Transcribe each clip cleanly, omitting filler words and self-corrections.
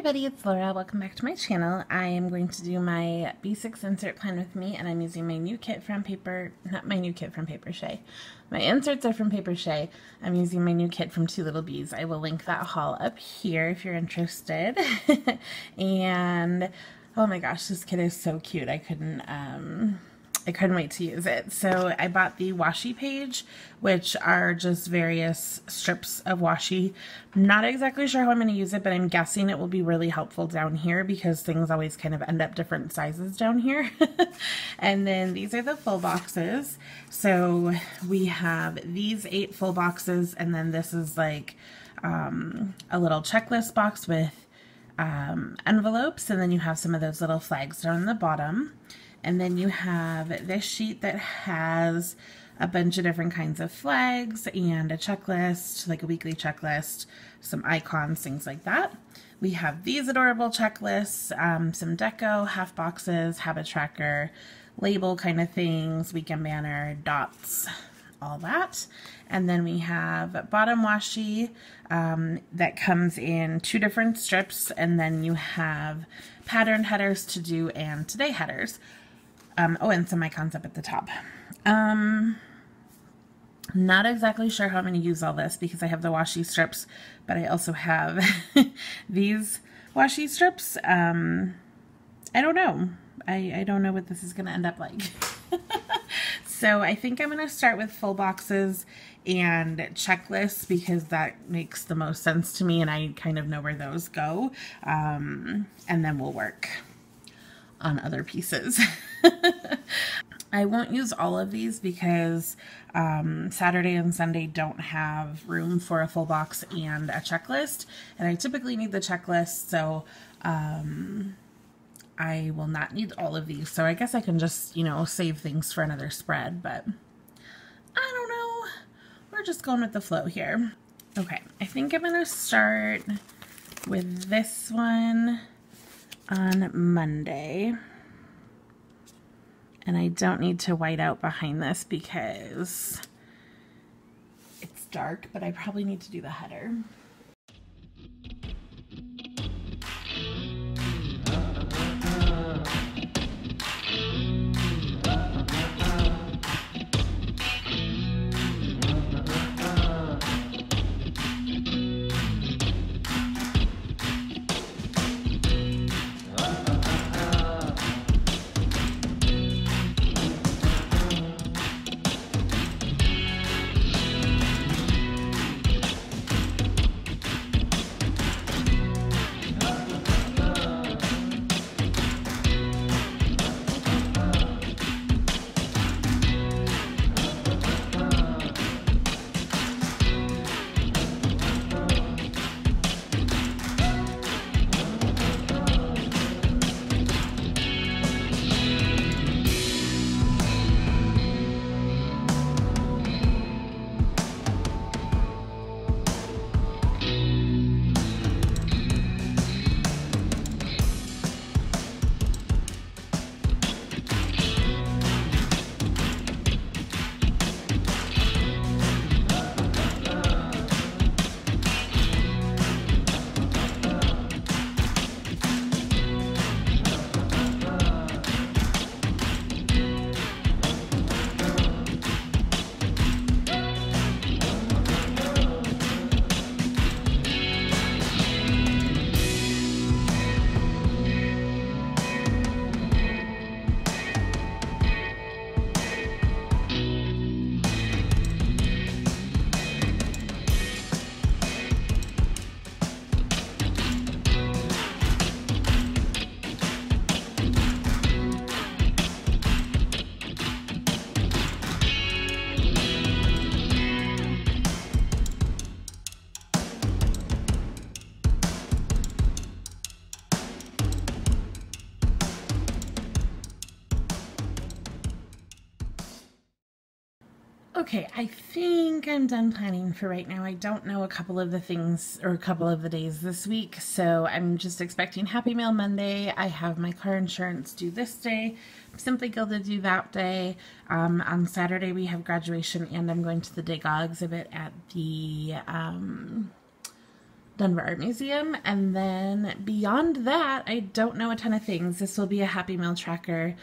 everybody, it's Laura. Welcome back to my channel. I am going to do my B6 insert plan with me, and I'm using my new kit from not my new kit from Paper-Mâché. My inserts are from Paper-Mâché. I'm using my new kit from Two Little Bees. I will link that haul up here if you're interested. And oh my gosh, this kit is so cute. I couldn't wait to use it. So I bought the washi page, which are just various strips of washi. I'm not exactly sure how I'm going to use it, but I'm guessing it will be really helpful down here because things always kind of end up different sizes down here. And then these are the full boxes. So we have these 8 full boxes, and then this is like a little checklist box with envelopes, and then you have some of those little flags down the bottom. And then you have this sheet that has a bunch of different kinds of flags and a checklist, like a weekly checklist, some icons, things like that. We have these adorable checklists, some deco, half boxes, habit tracker, label kind of things, weekend banner, dots, all that. And then we have bottom washi that comes in 2 different strips, and then you have patterned headers to do and today headers. Oh, and some icons up at the top. Not exactly sure how I'm going to use all this because I have the washi strips, but I also have these washi strips. I don't know. I don't know what this is going to end up like. So I think I'm going to start with full boxes and checklists because that makes the most sense to me and I kind of know where those go. And then we'll work on other pieces. I won't use all of these because Saturday and Sunday don't have room for a full box and a checklist, and I typically need the checklist, so I will not need all of these. So I guess I can just, you know, save things for another spread, but I don't know. We're just going with the flow here. Okay, I think I'm gonna start with this one on Monday. And I don't need to white out behind this because it's dark, but I probably need to do the header. Okay, I think I'm done planning for right now. I don't know a couple of the things or a couple of the days this week, so I'm just expecting Happy Mail Monday. I have my car insurance due this day. Simply Gilded due that day. On Saturday we have graduation, and I'm going to the Degas exhibit at the Denver Art Museum. And then beyond that, I don't know a ton of things. This will be a Happy Meal tracker.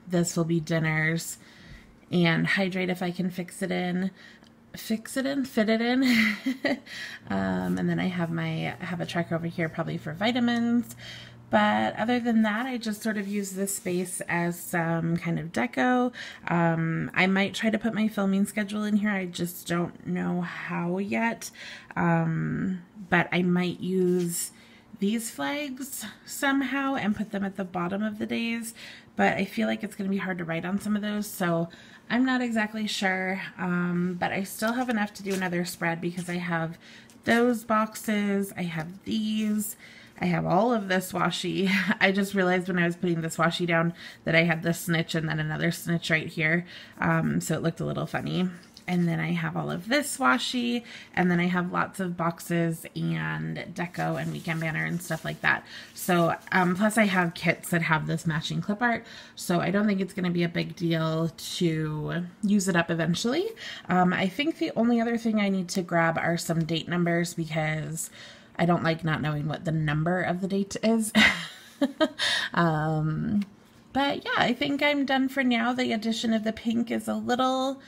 This will be dinners and Hydrate if I can fit it in. And then I have a tracker over here probably for vitamins. But other than that, I just sort of use this space as some kind of deco. I might try to put my filming schedule in here. I just don't know how yet. But I might use these flags somehow and put them at the bottom of the days. But I feel like it's going to be hard to write on some of those, so I'm not exactly sure. But I still have enough to do another spread because I have those boxes, I have these, I have all of this washi. I just realized when I was putting this washi down that I had this snitch and then another snitch right here, so it looked a little funny. And then I have all of this washi, and then I have lots of boxes and deco and weekend banner and stuff like that. So, plus I have kits that have this matching clip art, so I don't think it's going to be a big deal to use it up eventually. I think the only other thing I need to grab are some date numbers because I don't like not knowing what the number of the date is. But yeah, I think I'm done for now. The addition of the pink is a little...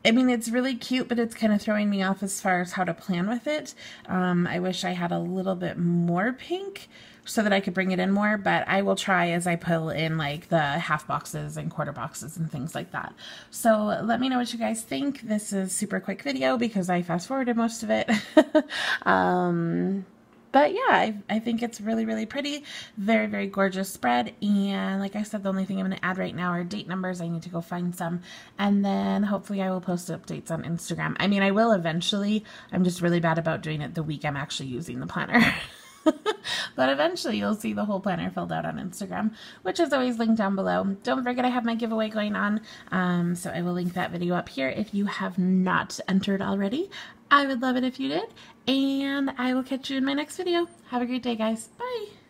I mean, it's really cute, but it's kind of throwing me off as far as how to plan with it. I wish I had a little bit more pink so that I could bring it in more, but I will try as I pull in like the half boxes and quarter boxes and things like that. So let me know what you guys think. This is a super quick video because I fast forwarded most of it. But yeah, I think it's really, really pretty. Very, very gorgeous spread. And like I said, the only thing I'm going to add right now are date numbers. I need to go find some. And then hopefully I will post updates on Instagram. I mean, I will eventually. I'm just really bad about doing it the week I'm actually using the planner. But eventually you'll see the whole planner filled out on Instagram, which is always linked down below. Don't forget I have my giveaway going on, so I will link that video up here if you have not entered already. I would love it if you did, and I will catch you in my next video. Have a great day, guys. Bye!